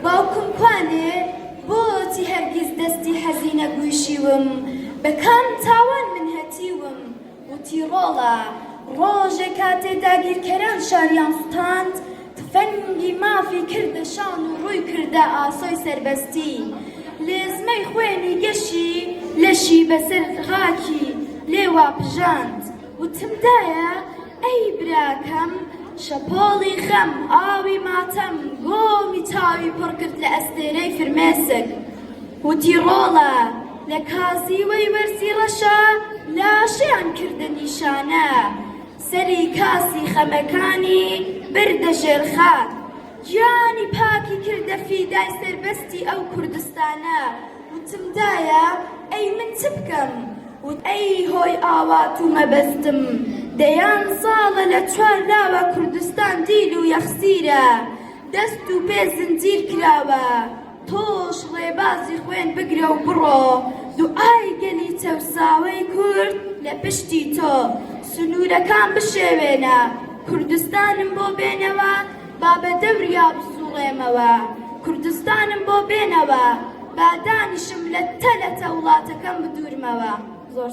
باوکم کوانێ بۆچی هەرگیز دەستی حەزی نەگویشیوم بەکام تاوان من هەتیوم وتی ڕۆڵە ڕۆژێک کاتێ داگیرکەران شاریان سوتاند تفەنگی مافی کردە شان و ڕووی کردە ئاسۆی سەربەستی لێزمەی خوێنی گەشی لەشی بەسەر خاکی لێوا پژاند وتمدایە ئەی براکەم شەپۆڵی خەم ئاوی ماتەم گۆمی تاوی پڕ کرد لە ئەستێرەی فرمێسک وتی ڕۆڵە لە کازیوەی وەرزی ڕەشە لاشیان کردە نیشانە سەری کاسی خەمەکانی بردە ژێر خاک گیانی پاکی کردە فیدای سەربەستی ئەو کوردستانە وتمدایە ئەی من چ بکەم وت ئەی هۆی ئاوات و مەبەستم دەیان ساڵە لە چوار لاوە کوردستان دیل و یەخسیرە دەست و پێ زنجیر کراوە تۆش ڕێبازی خوێن بگرە و بڕۆ دوعای گەلی چەوساوەی کورد لە پشتی تۆ سنوورەکان بشێوێنە کوردستانم بۆ بێنەوە با بە دەوریا بسوڵێمەوە کوردستانم بۆ بێنەوە با دانیشم لە تەلەتە وڵاتەکەم بدورمەوە زۆر